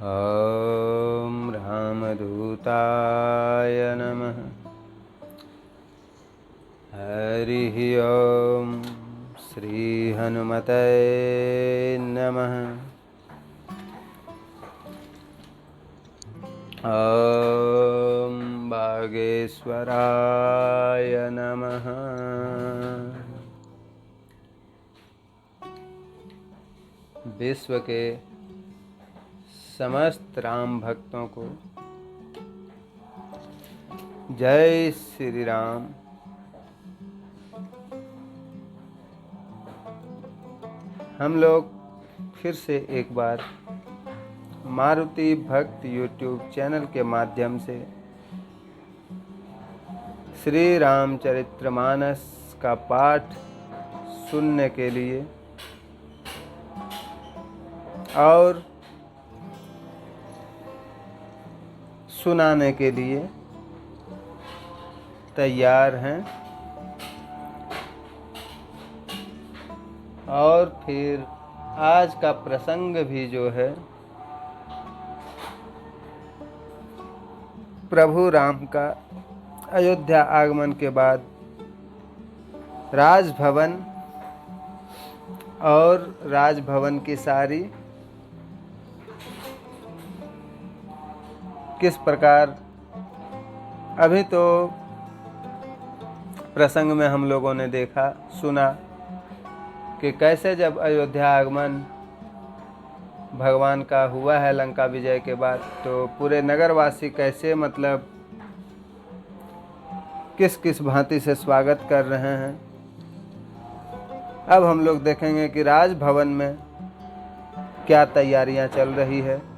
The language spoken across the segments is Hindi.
ॐ रामदूताय नमः। हरिः ॐ श्रीहनुमते नमः। ॐ बागेश्वराय नमः। विश्व के समस्त राम भक्तों को जय श्री राम। हम लोग फिर से एक बार मारुति भक्त यूट्यूब चैनल के माध्यम से श्री रामचरितमानस का पाठ सुनने के लिए और सुनाने के लिए तैयार हैं। और फिर आज का प्रसंग भी जो है प्रभु राम का अयोध्या आगमन के बाद राजभवन और राजभवन की सारी किस प्रकार, अभी तो प्रसंग में हम लोगों ने देखा सुना कि कैसे जब अयोध्या आगमन भगवान का हुआ है लंका विजय के बाद, तो पूरे नगरवासी कैसे मतलब किस किस भांति से स्वागत कर रहे हैं। अब हम लोग देखेंगे कि राजभवन में क्या तैयारियां चल रही है।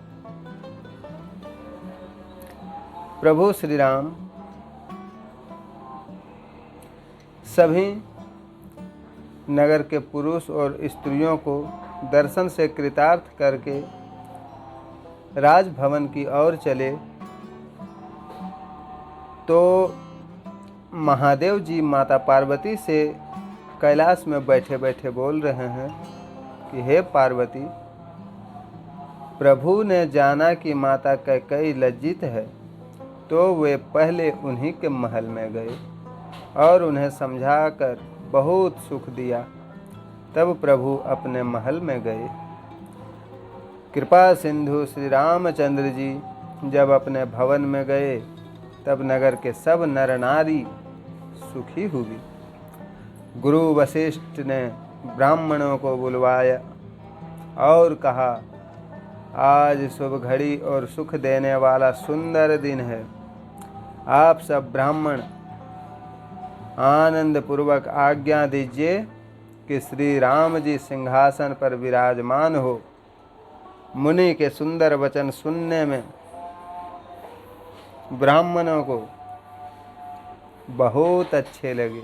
प्रभु श्री राम सभी नगर के पुरुष और स्त्रियों को दर्शन से कृतार्थ करके राजभवन की ओर चले, तो महादेव जी माता पार्वती से कैलाश में बैठे बैठे बोल रहे हैं कि हे पार्वती, प्रभु ने जाना कि माता कैकेयी लज्जित है, तो वे पहले उन्हीं के महल में गए और उन्हें समझाकर बहुत सुख दिया। तब प्रभु अपने महल में गए। कृपा सिंधु श्री रामचंद्र जी जब अपने भवन में गए, तब नगर के सब नर नारी सुखी हुई। गुरु वशिष्ठ ने ब्राह्मणों को बुलवाया और कहा, आज शुभ घड़ी और सुख देने वाला सुंदर दिन है। आप सब ब्राह्मण आनंद पूर्वक आज्ञा दीजिए कि श्री राम जी सिंहासन पर विराजमान हो। मुनि के सुंदर वचन सुनने में ब्राह्मणों को बहुत अच्छे लगे।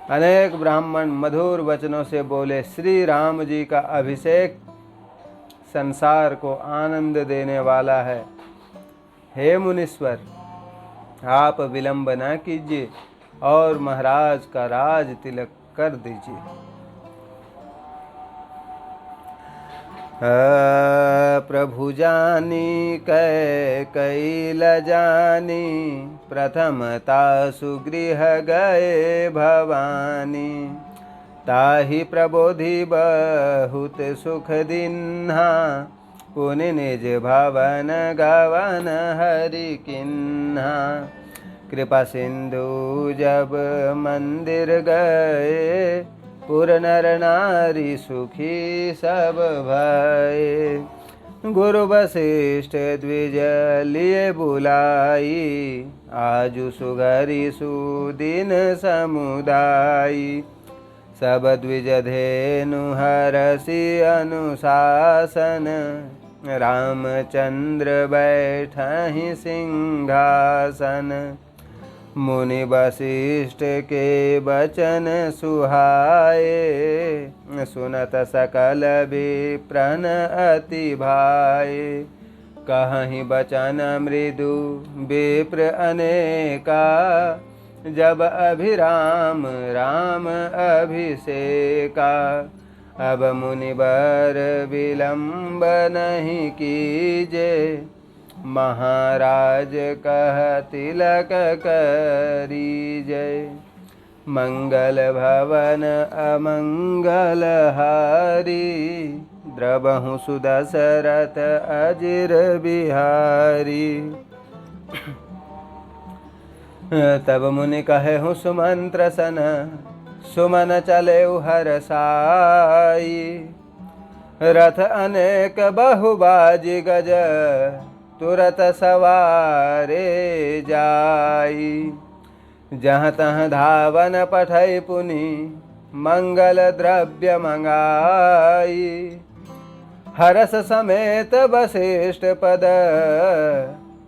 अनेक ब्राह्मण मधुर वचनों से बोले, श्री राम जी का अभिषेक संसार को आनंद देने वाला है। हे मुनीश्वर, आप विलंब न कीजिए और महाराज का राज तिलक कर दीजिए। प्रभु जानी कैकेयी लजानी, प्रथमता सुगृह गए भवानी। ताहि प्रबोधि बहुत सुख दिन्हा, पुनि निज भवन गवन हरि किन्हा। कृपा सिंधु जब मंदिर गए, पुर नर नारी सुखी सब भये। गुरु वशिष्ठ द्विज लिए बुलाई, आजु सुघरी सुदिन समुदाई। सब द्विज धेनु हरसि अनुशासन, रामचंद्र बैठहि सिंहासन। मुनि वशिष्ठ के बचन सुहाए, सुनत सकल विप्रन अति भाए। कहहि बचन मृदु विप्र अनेका, जब अभिराम राम अभिषेका। अब मुनिवर विलंब नहीं कीजे, महाराज कह तिलक करीजे। मंगल भवन अमंगल हारी, द्रवहु सुदशरथ अजिर बिहारी। तब मुनि कहे हूँ सुमंत्र सन, सुमन चले हरसाई। रथ अनेक बहुबाजी गज, तुरत सवारे जाई। जहाँ तहाँ धावन पठै पुनि, मंगल द्रव्य मंगाई। हरस समेत वशिष्ठ पद,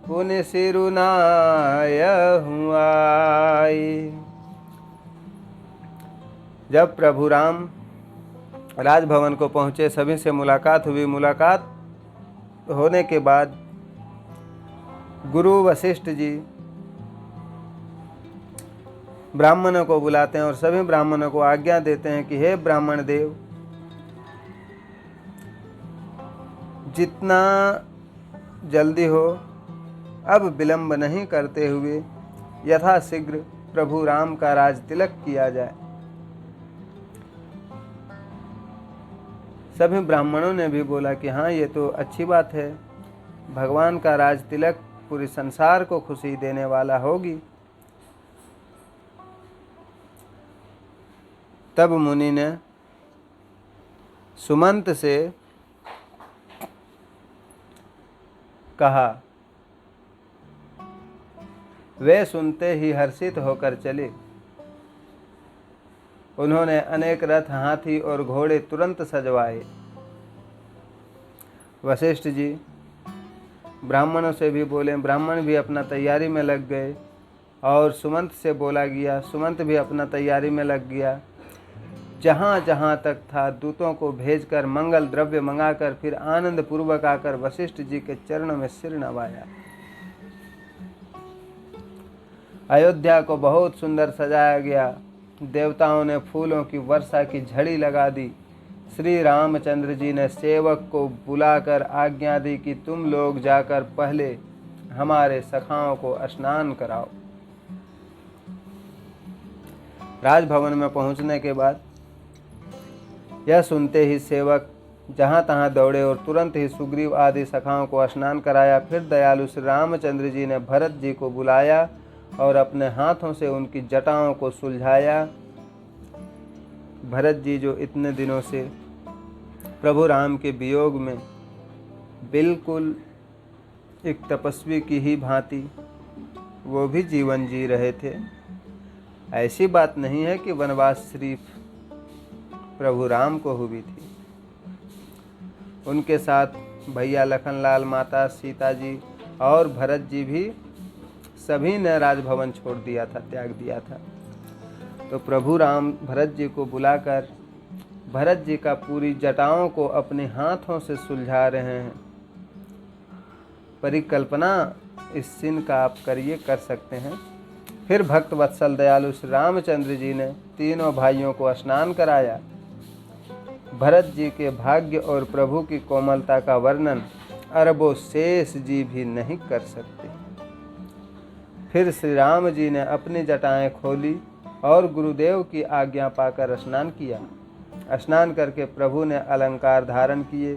पुनि सिरुनाय हुआई। जब प्रभु राम राजभवन को पहुँचे, सभी से मुलाकात हुई। मुलाकात होने के बाद गुरु वशिष्ठ जी ब्राह्मणों को बुलाते हैं और सभी ब्राह्मणों को आज्ञा देते हैं कि हे ब्राह्मण देव, जितना जल्दी हो अब विलंब नहीं करते हुए यथाशीघ्र प्रभु राम का राज तिलक किया जाए। सभी ब्राह्मणों ने भी बोला कि हाँ, ये तो अच्छी बात है, भगवान का राज तिलक पूरे संसार को खुशी देने वाला होगी। तब मुनि ने सुमंत से कहा। वे सुनते ही हर्षित होकर चले। उन्होंने अनेक रथ, हाथी और घोड़े तुरंत सजवाए। वशिष्ठ जी ब्राह्मणों से भी बोले, ब्राह्मण भी अपना तैयारी में लग गए और सुमंत से बोला गया, सुमंत भी अपना तैयारी में लग गया। जहाँ जहाँ तक था दूतों को भेजकर मंगल द्रव्य मंगाकर फिर आनंद पूर्वक आकर वशिष्ठ जी के चरणों में सिर नवाया। अयोध्या को बहुत सुंदर सजाया गया। देवताओं ने फूलों की वर्षा की झड़ी लगा दी। श्री रामचंद्र जी ने सेवक को बुलाकर आज्ञा दी कि तुम लोग जाकर पहले हमारे सखाओं को स्नान कराओ। राजभवन में पहुंचने के बाद यह सुनते ही सेवक जहाँ तहाँ दौड़े और तुरंत ही सुग्रीव आदि सखाओं को स्नान कराया। फिर दयालु श्री रामचंद्र जी ने भरत जी को बुलाया और अपने हाथों से उनकी जटाओं को सुलझाया। भरत जी जो इतने दिनों से प्रभु राम के वियोग में बिल्कुल एक तपस्वी की ही भांति वो भी जीवन जी रहे थे। ऐसी बात नहीं है कि वनवास सिर्फ प्रभु राम को हुई थी, उनके साथ भैया लखनलाल, माता सीता जी और भरत जी भी सभी ने राजभवन छोड़ दिया था, त्याग दिया था। तो प्रभु राम भरत जी को बुलाकर भरत जी का पूरी जटाओं को अपने हाथों से सुलझा रहे हैं। परिकल्पना इस सीन का आप करिए, कर सकते हैं। फिर भक्त वत्सल दयालु श्री रामचंद्र जी ने तीनों भाइयों को स्नान कराया। भरत जी के भाग्य और प्रभु की कोमलता का वर्णन अरबों शेष जी भी नहीं कर सकते। फिर श्री राम जी ने अपनी जटाएं खोली और गुरुदेव की आज्ञा पाकर स्नान किया। स्नान करके प्रभु ने अलंकार धारण किए।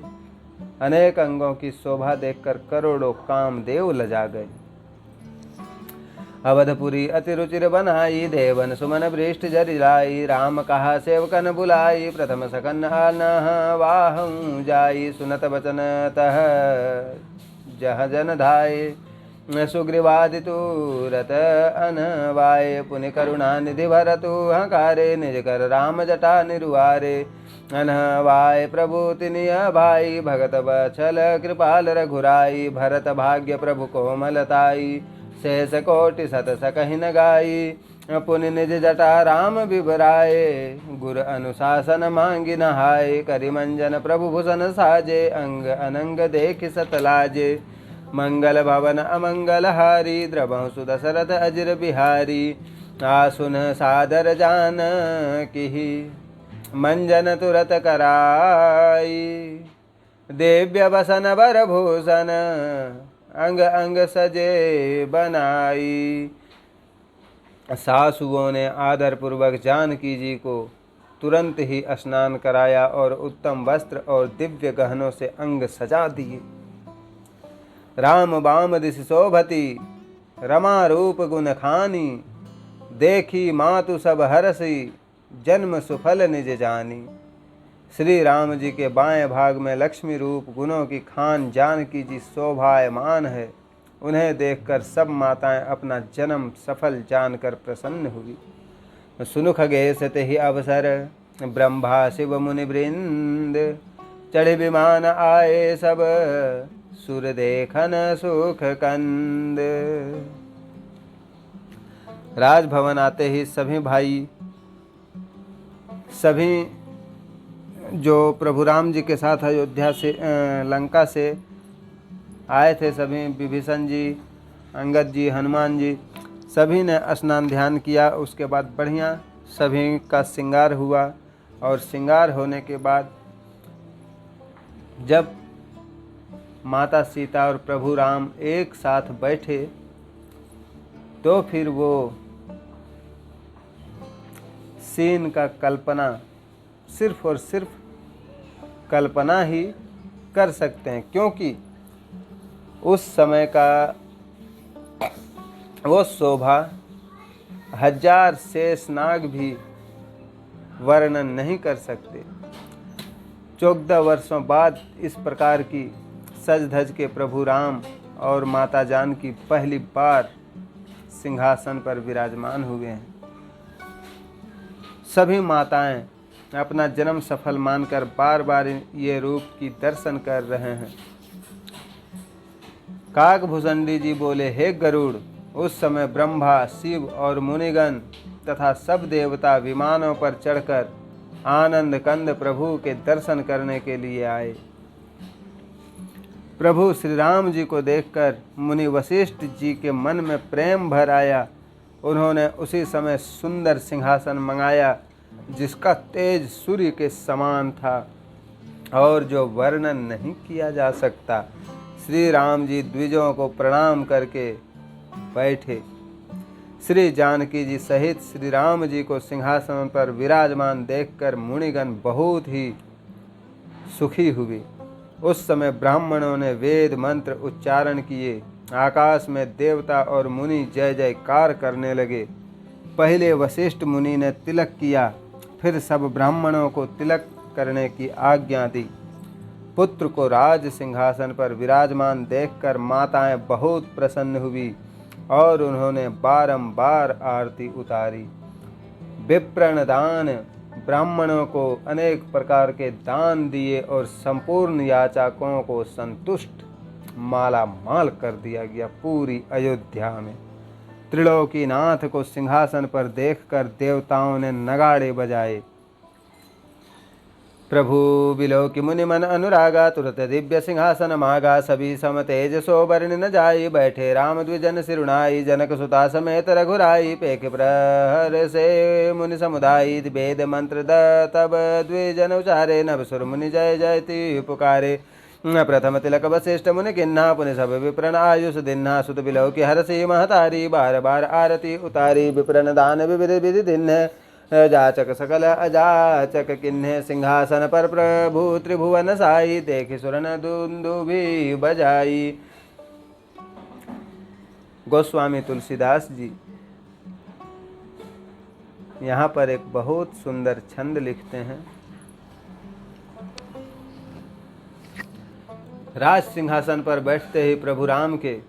अनेक अंगों की शोभा देखकर करोड़ों कामदेव लजा गए। अवधपुरी अति रुचिर बनाई, देवन सुमन वृष्ट जरि लाई। राम कहा सेवकन बुलाई, प्रथम सकन आनह वाहं जाई। सुनत वचन तह जह जन धाये, सुग्रीवादि तुरत अनवाय। पुनि करुणा निधि भरतु हकारे, निज कर राम जटा निरुआरे। अनवाय प्रभु तिनिय भाई, भगत बछल कृपाल रघुराई। भरत भाग्य प्रभु कोमलताई, शेष कोटि सत सकहिन गाई। पुनि निज जटा राम बिबराए, गुर अनुशासन मांगी नहाय। करिमंजन प्रभु भूषण साजे, अंग अनंग देख सतलाजे। मंगल भवन अमंगल हारी, द्रवहु सुदशरथ अजिर बिहारी। आसुन सादर जान की, मंजन तुरत कराई, दिव्य बसन बर भूषण अंग अंग सजे बनाई। सासुओं ने आदर पूर्वक जानकी जी को तुरंत ही स्नान कराया और उत्तम वस्त्र और दिव्य गहनों से अंग सजा दिए। राम बाम दिशि शोभती रमा रूप गुण खानी, देखी मातु सब हरसी जन्म सुफल निज जानी। श्री राम जी के बाएं भाग में लक्ष्मी रूप गुणों की खान जानकी जी शोभायमान है। उन्हें देखकर सब माताएं अपना जन्म सफल जानकर प्रसन्न हुई। सुनुख गेस ही अवसर ब्रह्मा शिव मुनि वृंद, चढ़े विमान आए सब सुर देखन सुख कंद। राजभवन आते ही सभी भाई, सभी जो प्रभु राम जी के साथ अयोध्या से लंका से आए थे, सभी विभीषण जी, अंगद जी, हनुमान जी, सभी ने स्नान ध्यान किया। उसके बाद बढ़िया सभी का श्रृंगार हुआ और श्रृंगार होने के बाद जब माता सीता और प्रभु राम एक साथ बैठे तो फिर वो सीन का कल्पना सिर्फ और सिर्फ कल्पना ही कर सकते हैं, क्योंकि उस समय का वो शोभा हजार शेषनाग भी वर्णन नहीं कर सकते। 14 वर्षों बाद इस प्रकार की सज धज के प्रभु राम और माता जानकी पहली बार सिंहासन पर विराजमान हुए हैं। सभी माताएं अपना जन्म सफल मानकर बार बार ये रूप की दर्शन कर रहे हैं। काकभूषणी जी बोले, हे गरुड़। उस समय ब्रह्मा, शिव और मुनिगण तथा सब देवता विमानों पर चढ़कर आनंद कंद प्रभु के दर्शन करने के लिए आए। प्रभु श्री राम जी को देखकर मुनि वशिष्ठ जी के मन में प्रेम भर आया। उन्होंने उसी समय सुंदर सिंहासन मंगाया जिसका तेज सूर्य के समान था और जो वर्णन नहीं किया जा सकता। श्री राम जी द्विजों को प्रणाम करके बैठे। श्री जानकी जी सहित श्री राम जी को सिंहासन पर विराजमान देखकर मुनिगण बहुत ही सुखी हुए। उस समय ब्राह्मणों ने वेद मंत्र उच्चारण किए। आकाश में देवता और मुनि जय जयकार करने लगे। पहले वशिष्ठ मुनि ने तिलक किया, फिर सब ब्राह्मणों को तिलक करने की आज्ञा दी। पुत्र को राज सिंहासन पर विराजमान देखकर माताएं बहुत प्रसन्न हुई और उन्होंने बारंबार आरती उतारी। विप्रण दान, ब्राह्मणों को अनेक प्रकार के दान दिए और संपूर्ण याचकों को संतुष्ट माला माल कर दिया गया। पूरी अयोध्या में त्रिलोकीनाथ को सिंहासन पर देखकर देवताओं ने नगाड़े बजाए। प्रभु बिलोकी मुनि मन अनुरागा, तुरत दिव्य सिंहासन मागा। सभी सम तेज सो बरन न जाई, बैठे राम द्विजन सिरुनाई। जनक सुता समेत रघुराई, पेख प्रहर से मुनि समुदायी। वेद मंत्र तब द्विजन उचारे, नभ सुर मुनि जय जयति पुकारे। प्रथम तिलक वशिष्ठ मुनि किन्हा, पुनि सब विप्रण आयुष दिन्हा। सुत बिलोकी हरषि महतारी, बार बार आरती उतारी। विप्रण दान विविध विधि दिन्ह, जाचक सकल अजाचक किन्हे। सिंहासन पर प्रभु त्रिभुवन साई, देखि सुरन दुंदुभि बजाई। गोस्वामी तुलसीदास जी यहाँ पर एक बहुत सुंदर छंद लिखते हैं। राज सिंहासन पर बैठते ही प्रभु राम के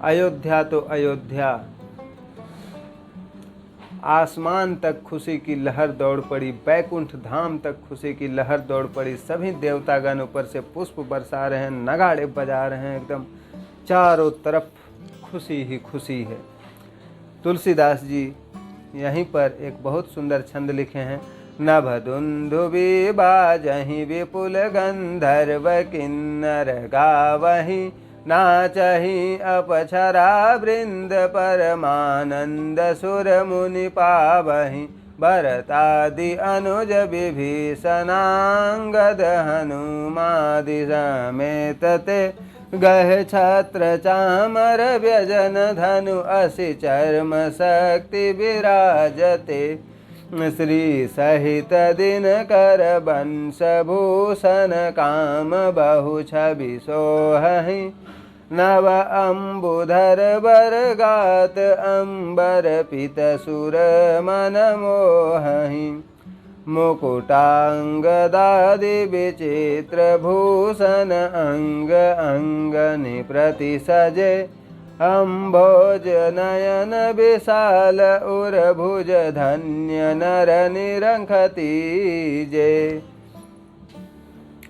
अयोध्या तो अयोध्या, आसमान तक खुशी की लहर दौड़ पड़ी। बैकुंठ धाम तक खुशी की लहर दौड़ पड़ी। सभी देवतागण ऊपर से पुष्प बरसा रहे हैं, नगाड़े बजा रहे हैं। एकदम चारों तरफ खुशी ही खुशी है। तुलसीदास जी यहीं पर एक बहुत सुंदर छंद लिखे हैं। नभ दुंदुभि बाजहि विपुल गंधर्व किन्नर गावहि, नाचहि अपछरा वृंद परमानंद सुर मुनि पावहि। भरतादि अनुज विभीषणांगद हनुमादि समेत ते गह छत्र चामर व्यजन धनु असि चर्म शक्ति विराजते श्री सहित दिन कर बंश भूषण काम बहु छवि सोहि नव अम्बुधर बर गात अम्बर पित सुर मन मोहि मुकुटांगदादि विचित्र भूषण अंग अंगनि प्रति सजे अम्भोज नयन विशाल उर्भुज धन्य नर निरंखती जे।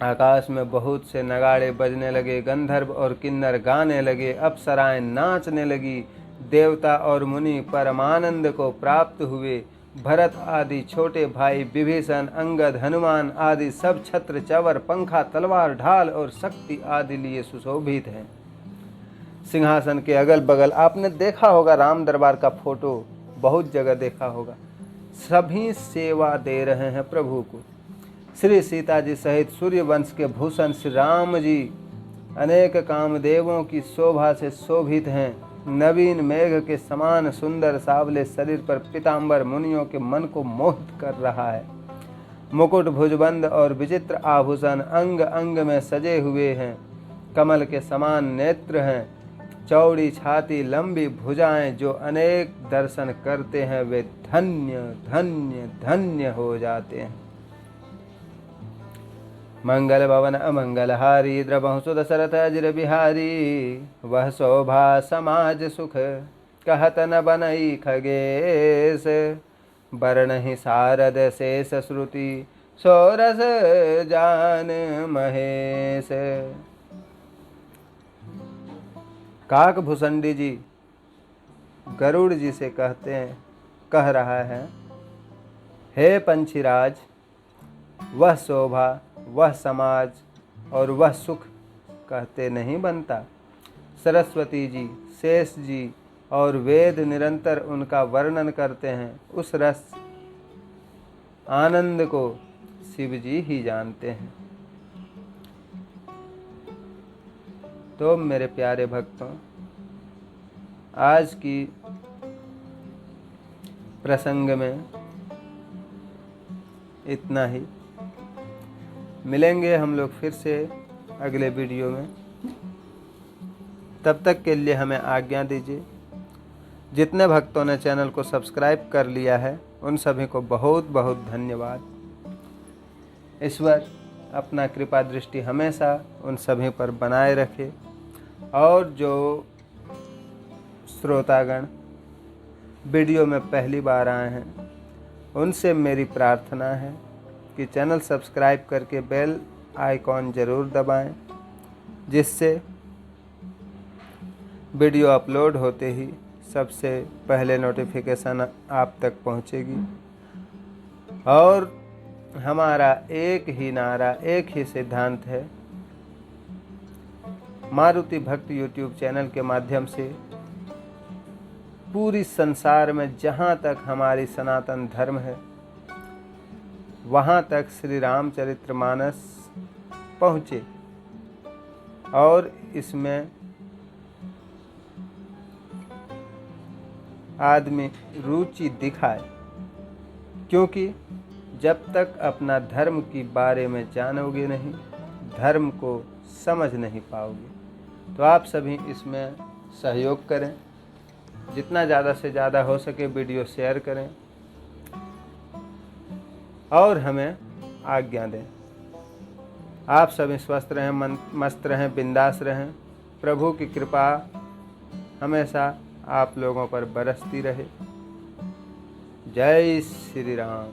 आकाश में बहुत से नगाड़े बजने लगे, गंधर्व और किन्नर गाने लगे, अप्सराएं नाचने लगी, देवता और मुनि परमानंद को प्राप्त हुए। भरत आदि छोटे भाई विभीषण, अंगद, हनुमान आदि सब छत्र, चवर, पंखा, तलवार, ढाल और शक्ति आदि लिए सुशोभित हैं। सिंहासन के अगल बगल आपने देखा होगा, राम दरबार का फोटो बहुत जगह देखा होगा, सभी सेवा दे रहे हैं प्रभु को। श्री सीता जी सहित सूर्य वंश के भूषण श्री राम जी अनेक कामदेवों की शोभा से शोभित हैं। नवीन मेघ के समान सुंदर सावले शरीर पर पीताम्बर मुनियों के मन को मोहित कर रहा है। मुकुट, भुजबंद और विचित्र आभूषण अंग अंग में सजे हुए हैं। कमल के समान नेत्र हैं। चौड़ी छाती, लंबी भुजाएं, जो अनेक दर्शन करते हैं वे धन्य धन्य धन्य हो जाते हैं। मंगल भवन अमंगलहारी द्रवहु सुध सरथ अजिर बिहारी। वह शोभा समाज सुख कहत न बनई खगेश। बरनहि शारद शेष श्रुति सोरस जान महेश। काक भुसंडी जी गरुड़ जी से कह रहा है, हे पंछीराज, वह शोभा, वह समाज और वह सुख कहते नहीं बनता। सरस्वती जी, शेष जी और वेद निरंतर उनका वर्णन करते हैं। उस रस आनंद को शिव जी ही जानते हैं। तो मेरे प्यारे भक्तों, आज की प्रसंग में इतना ही। मिलेंगे हम लोग फिर से अगले वीडियो में। तब तक के लिए हमें आज्ञा दीजिए। जितने भक्तों ने चैनल को सब्सक्राइब कर लिया है उन सभी को बहुत बहुत धन्यवाद। ईश्वर अपना कृपा दृष्टि हमेशा उन सभी पर बनाए रखे। और जो श्रोतागण वीडियो में पहली बार आए हैं उनसे मेरी प्रार्थना है कि चैनल सब्सक्राइब करके बेल आइकॉन ज़रूर दबाएं, जिससे वीडियो अपलोड होते ही सबसे पहले नोटिफिकेशन आप तक पहुंचेगी। और हमारा एक ही नारा, एक ही सिद्धांत है, मारुति भक्त यूट्यूब चैनल के माध्यम से पूरी संसार में जहाँ तक हमारी सनातन धर्म है वहाँ तक श्री रामचरितमानस पहुँचे और इसमें आदमी रुचि दिखाए। क्योंकि जब तक अपना धर्म की बारे में जानोगे नहीं, धर्म को समझ नहीं पाओगे। तो आप सभी इसमें सहयोग करें, जितना ज़्यादा से ज़्यादा हो सके वीडियो शेयर करें और हमें आज्ञा दें। आप सभी स्वस्थ रहें, मस्त रहें, बिंदास रहें। प्रभु की कृपा हमेशा आप लोगों पर बरसती रहे। जय श्री राम।